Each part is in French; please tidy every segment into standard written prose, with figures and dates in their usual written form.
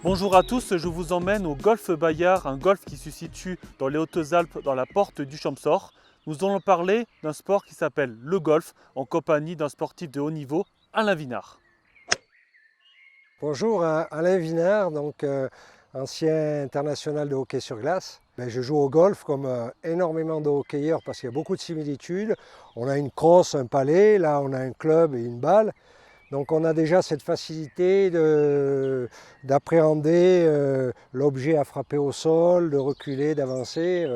Bonjour à tous, je vous emmène au Golf Bayard, un golf qui se situe dans les Hautes-Alpes, dans la porte du Champsaur. Nous allons parler d'un sport qui s'appelle le golf, en compagnie d'un sportif de haut niveau, Alain Vinard. Bonjour, Alain Vinard, ancien international de hockey sur glace. Je joue au golf comme énormément de hockeyeurs parce qu'il y a beaucoup de similitudes. On a une crosse, un palet, là on a un club et une balle. Donc on a déjà cette facilité d'appréhender l'objet à frapper au sol, de reculer, d'avancer.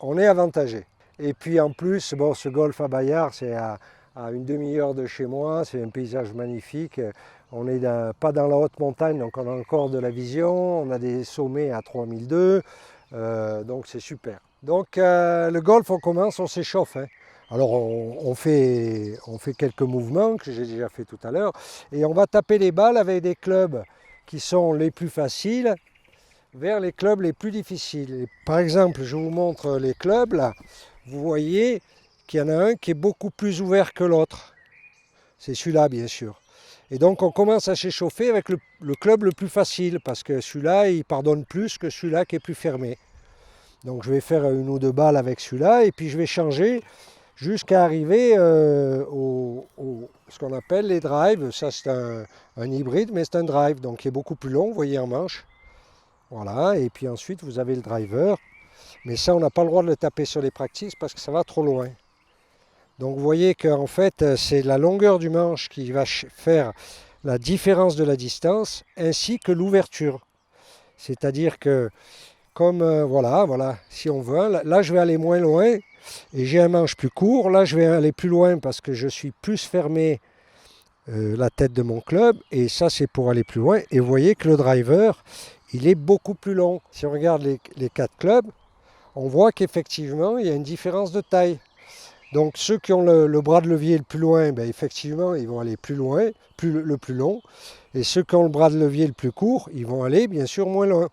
On est avantagé. Et puis en plus, ce golf à Bayard, c'est à une demi-heure de chez moi, c'est un paysage magnifique. On n'est pas dans la haute montagne, donc on a encore de la vision, on a des sommets à 3002, donc c'est super. Le golf, on commence, on s'échauffe, hein. Alors on fait quelques mouvements que j'ai déjà fait tout à l'heure et on va taper les balles avec des clubs qui sont les plus faciles vers les clubs les plus difficiles. Et par exemple, je vous montre les clubs là. Vous voyez qu'il y en a un qui est beaucoup plus ouvert que l'autre. C'est celui-là bien sûr. Et donc on commence à s'échauffer avec le club le plus facile parce que celui-là il pardonne plus que celui-là qui est plus fermé. Donc je vais faire une ou deux balles avec celui-là et puis je vais changer jusqu'à arriver ce qu'on appelle les drives. Ça c'est un hybride, mais c'est un drive, donc qui est beaucoup plus long, vous voyez en manche. Voilà, et puis ensuite vous avez le driver. Mais ça, on n'a pas le droit de le taper sur les practices parce que ça va trop loin. Donc vous voyez qu'en fait, c'est la longueur du manche qui va faire la différence de la distance, ainsi que l'ouverture. C'est-à-dire que, comme voilà, si on veut, là je vais aller moins loin, et j'ai un manche plus court. Là, je vais aller plus loin parce que je suis plus fermé la tête de mon club. Et ça, c'est pour aller plus loin. Et vous voyez que le driver, il est beaucoup plus long. Si on regarde les quatre clubs, on voit qu'effectivement, il y a une différence de taille. Donc ceux qui ont le bras de levier le plus loin, effectivement, ils vont aller plus loin, le plus long. Et ceux qui ont le bras de levier le plus court, ils vont aller bien sûr moins loin.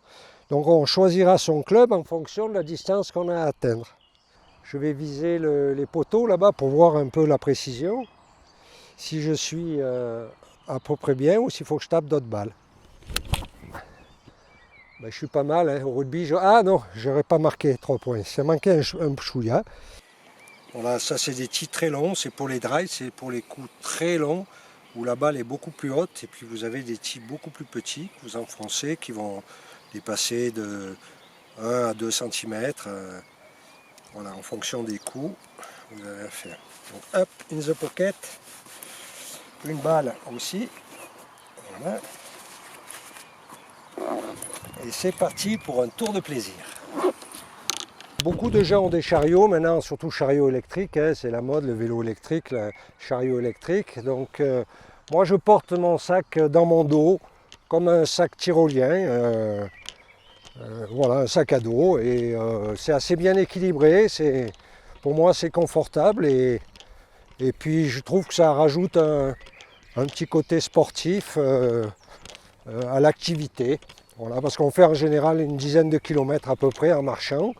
Donc on choisira son club en fonction de la distance qu'on a à atteindre. Je vais viser les poteaux là-bas pour voir un peu la précision. Si je suis à peu près bien ou s'il faut que je tape d'autres balles. Je suis pas mal, hein. Au rugby. Ah non, j'aurais pas marqué 3 points. Ça manquait un chouïa. Voilà, ça c'est des tirs très longs. C'est pour les drives, c'est pour les coups très longs où la balle est beaucoup plus haute. Et puis vous avez des tirs beaucoup plus petits que vous enfoncez qui vont dépasser de 1 à 2 cm. Voilà, en fonction des coups, vous avez à faire. Donc up in the pocket. Une balle aussi. Voilà. Et c'est parti pour un tour de plaisir. Beaucoup de gens ont des chariots maintenant, surtout chariots électriques, hein, c'est la mode, le vélo électrique, le chariot électrique. Donc moi je porte mon sac dans mon dos, comme un sac tyrolien, voilà, un sac à dos, et c'est assez bien équilibré, pour moi c'est confortable, et puis je trouve que ça rajoute un petit côté sportif à l'activité. Voilà, parce qu'on fait en général une dizaine de kilomètres à peu près en marchant.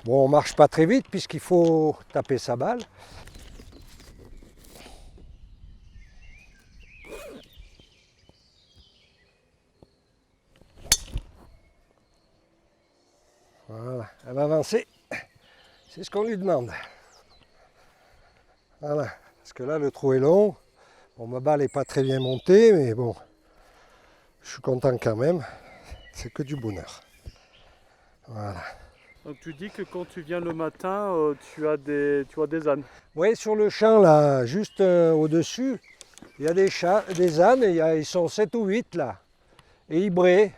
Bon, on ne marche pas très vite puisqu'il faut taper sa balle. Voilà, elle va avancer. C'est ce qu'on lui demande. Voilà, parce que là le trou est long. Bon, ma balle n'est pas très bien montée, mais bon, je suis content quand même. C'est que du bonheur. Voilà. Donc tu dis que quand tu viens le matin, tu as des ânes. Oui, sur le champ là, juste au-dessus, il y a des ânes, ils sont 7 ou 8 là. Et ils braient.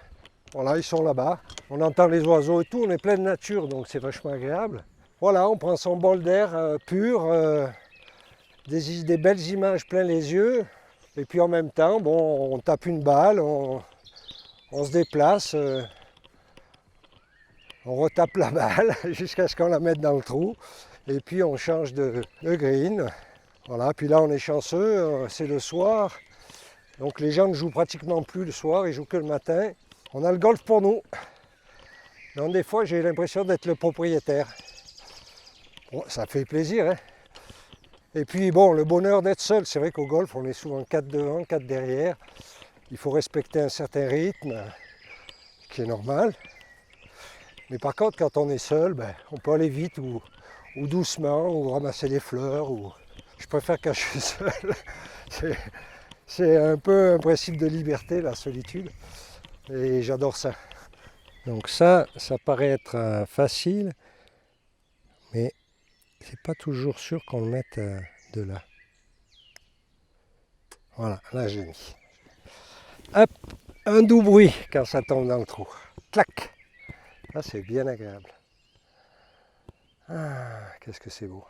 Voilà, ils sont là-bas. On entend les oiseaux et tout, on est plein de nature, donc c'est vachement agréable. Voilà, on prend son bol d'air pur, des belles images plein les yeux. Et puis en même temps, bon, on tape une balle, on se déplace, on retape la balle jusqu'à ce qu'on la mette dans le trou. Et puis on change de green. Voilà, puis là on est chanceux, c'est le soir. Donc les gens ne jouent pratiquement plus le soir, ils jouent que le matin. On a le golf pour nous. Donc des fois j'ai l'impression d'être le propriétaire. Bon, ça fait plaisir, hein. Et puis bon, le bonheur d'être seul, c'est vrai qu'au golf on est souvent 4 devant, 4 derrière. Il faut respecter un certain rythme. qui est normal. Mais par contre, quand on est seul, on peut aller vite ou doucement, ou ramasser des fleurs. Je préfère quand je suis seul. C'est un peu un principe de liberté, la solitude. Et j'adore ça. Donc ça paraît être facile, mais c'est pas toujours sûr qu'on le mette de là. Voilà, là j'ai mis. Hop, un doux bruit quand ça tombe dans le trou. Clac. Là c'est bien agréable. Ah, qu'est-ce que c'est beau.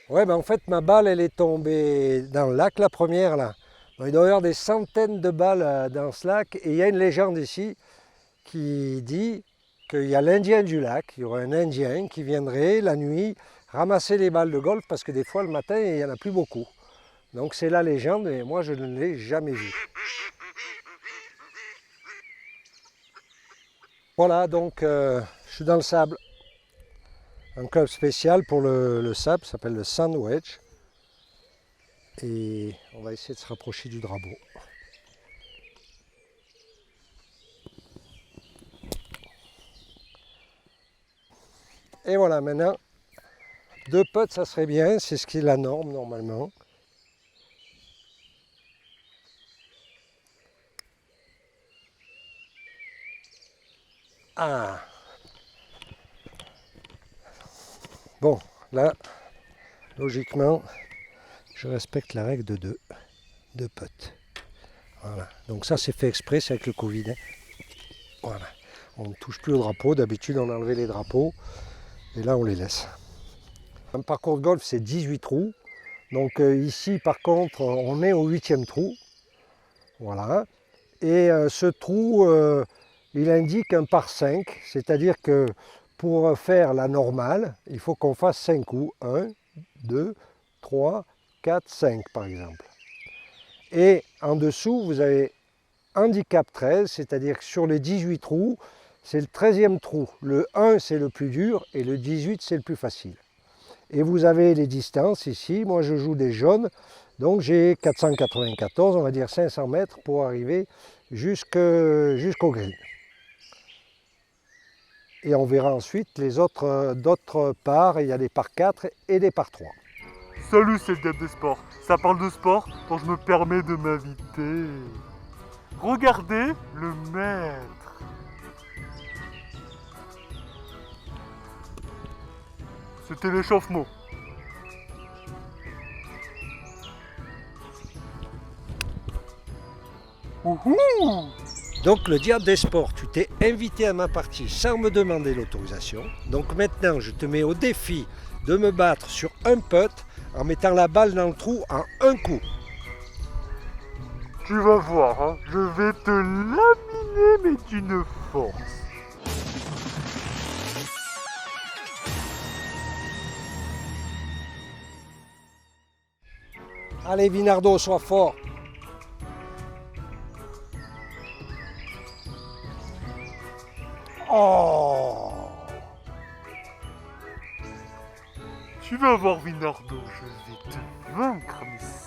Ouais, en fait, ma balle, elle est tombée dans le lac, la première, là. Donc, il doit y avoir des centaines de balles dans ce lac. Et il y a une légende ici qui dit qu'il y a l'Indien du lac. Il y aurait un Indien qui viendrait la nuit ramasser les balles de golf parce que des fois, le matin, il n'y en a plus beaucoup. Donc, c'est la légende, et moi, je ne l'ai jamais vu. Voilà, donc, je suis dans le sable. Un club spécial pour le sable, ça s'appelle le Sand Wedge. Et on va essayer de se rapprocher du drapeau. Et voilà, maintenant, 2 putts, ça serait bien, c'est ce qui est la norme normalement. Ah! Bon, là, logiquement, je respecte la règle de 2 putts. Voilà, donc ça c'est fait exprès, c'est avec le Covid. Hein. Voilà, on ne touche plus au drapeau, d'habitude on enlevait les drapeaux, et là on les laisse. Un parcours de golf c'est 18 trous, donc ici par contre on est au 8e trou. Voilà, et ce trou, il indique un par 5, c'est-à-dire que pour faire la normale, il faut qu'on fasse 5 coups. 1, 2, 3, 4, 5 par exemple. Et en dessous, vous avez handicap 13, c'est-à-dire que sur les 18 trous, c'est le 13e trou. Le 1, c'est le plus dur et le 18, c'est le plus facile. Et vous avez les distances ici. Moi, je joue des jaunes, donc j'ai 494, on va dire 500 mètres pour arriver jusqu'au green. Et on verra ensuite les d'autres parts. Il y a des parts 4 et des parts 3. Salut, c'est le Diable des Sports. Ça parle de sport, donc je me permets de m'inviter. Regardez le maître. C'était l'échauffement. Ouhou! Donc le Diable des Sports, tu t'es invité à ma partie sans me demander l'autorisation. Donc maintenant, je te mets au défi de me battre sur un putt en mettant la balle dans le trou en un coup. Tu vas voir, hein, je vais te laminer, mais d'une force. Allez Vinardo, sois fort. Oh! Tu vas voir, Vinardo, je vais te vaincre, Miss.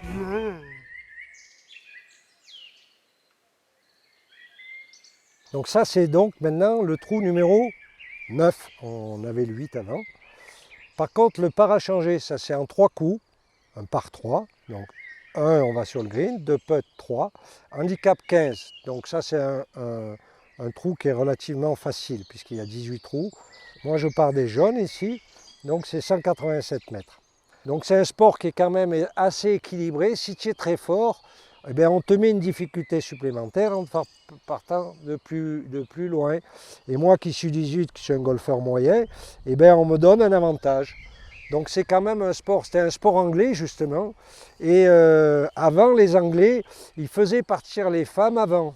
Yeah. Donc ça c'est donc maintenant le trou numéro 9. On avait le 8 avant. Par contre le par a changé, ça c'est en 3 coups, un par 3. Donc 1 on va sur le green, 2 putts 3. Handicap 15, donc ça c'est un trou qui est relativement facile puisqu'il y a 18 trous. Moi je pars des jaunes ici, donc c'est 187 mètres. Donc c'est un sport qui est quand même assez équilibré. Si tu es très fort, eh bien, on te met une difficulté supplémentaire en partant de plus loin. Et moi qui suis 18, qui suis un golfeur moyen, eh bien, on me donne un avantage. Donc c'est quand même un sport, c'était un sport anglais justement. Et avant, les Anglais, ils faisaient partir les femmes avant.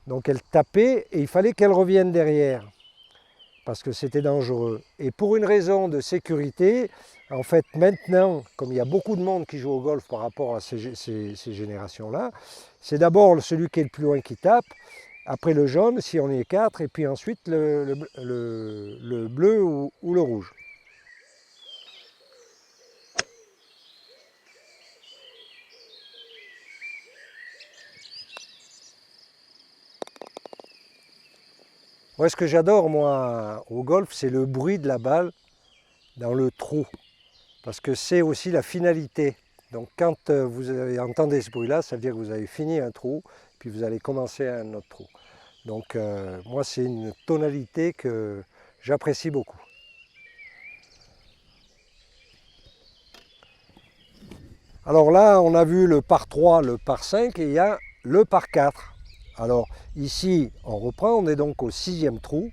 Donc elles tapaient et il fallait qu'elles reviennent derrière, parce que c'était dangereux. Et pour une raison de sécurité, en fait maintenant, comme il y a beaucoup de monde qui joue au golf par rapport à ces générations-là, c'est d'abord celui qui est le plus loin qui tape, après le jaune si on est 4, et puis ensuite le bleu ou le rouge. Moi, ce que j'adore, moi, au golf, c'est le bruit de la balle dans le trou, parce que c'est aussi la finalité. Donc quand vous entendez ce bruit-là, ça veut dire que vous avez fini un trou, puis vous allez commencer un autre trou. Donc moi, c'est une tonalité que j'apprécie beaucoup. Alors là, on a vu le par 3, le par 5 et il y a le par 4. Alors ici, on reprend, on est donc au 6e trou.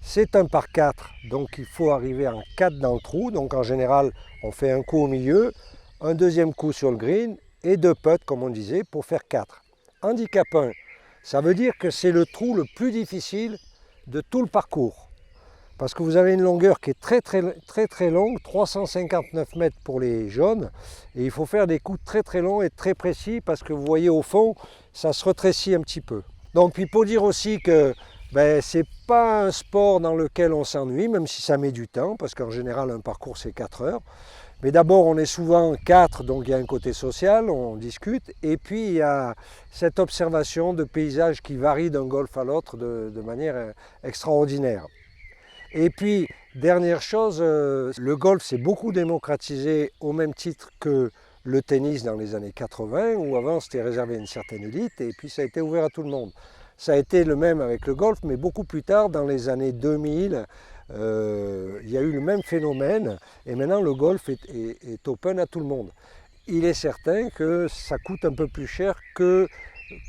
C'est un par 4, donc il faut arriver en 4 dans le trou. Donc en général, on fait un coup au milieu, un deuxième coup sur le green et 2 putts, comme on disait, pour faire 4. Handicap 1, ça veut dire que c'est le trou le plus difficile de tout le parcours. Parce que vous avez une longueur qui est très longue, 359 mètres pour les jaunes, et il faut faire des coups très longs et très précis, parce que vous voyez au fond, ça se rétrécit un petit peu. Donc puis pour dire aussi que c'est pas un sport dans lequel on s'ennuie, même si ça met du temps, parce qu'en général un parcours c'est 4 heures. Mais d'abord on est souvent 4, donc il y a un côté social, on discute, et puis il y a cette observation de paysages qui varient d'un golf à l'autre de manière extraordinaire. Et puis, dernière chose, le golf s'est beaucoup démocratisé au même titre que le tennis dans les années 80, où avant c'était réservé à une certaine élite, et puis ça a été ouvert à tout le monde. Ça a été le même avec le golf, mais beaucoup plus tard, dans les années 2000, il y a eu le même phénomène, et maintenant le golf est open à tout le monde. Il est certain que ça coûte un peu plus cher que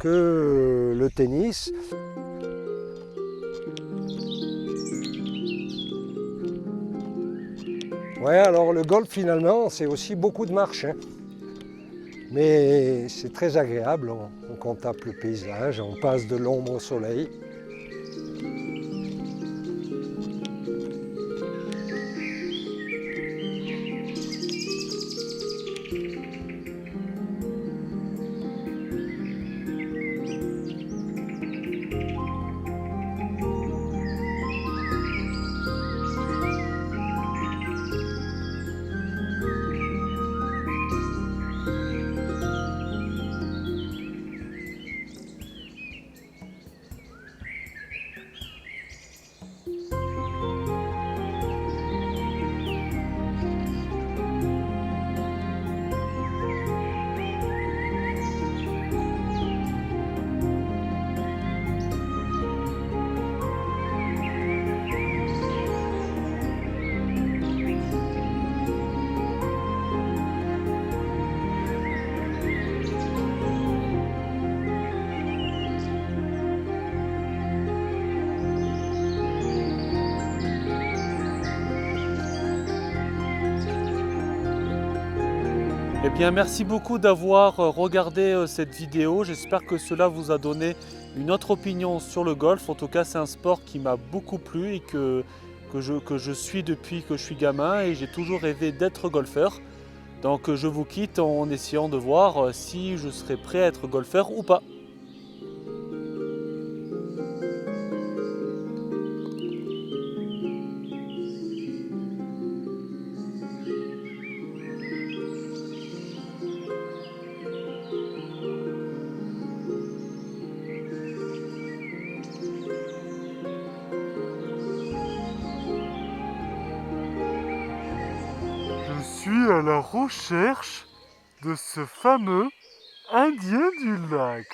le tennis. Ouais, alors le golf finalement, c'est aussi beaucoup de marche, hein. Mais c'est très agréable, on contemple le paysage, on passe de l'ombre au soleil. Eh bien, merci beaucoup d'avoir regardé cette vidéo. J'espère que cela vous a donné une autre opinion sur le golf. En tout cas, c'est un sport qui m'a beaucoup plu et que je suis depuis que je suis gamin, et j'ai toujours rêvé d'être golfeur. Donc je vous quitte en essayant de voir si je serai prêt à être golfeur ou pas. Je suis à la recherche de ce fameux Indien du lac.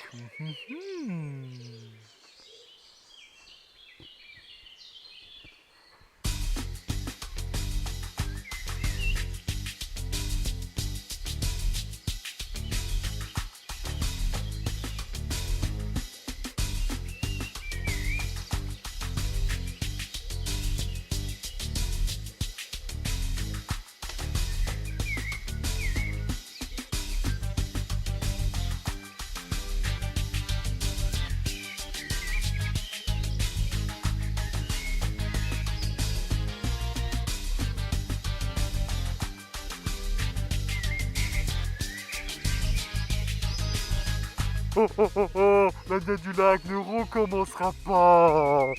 La nuit du lac ne recommencera pas.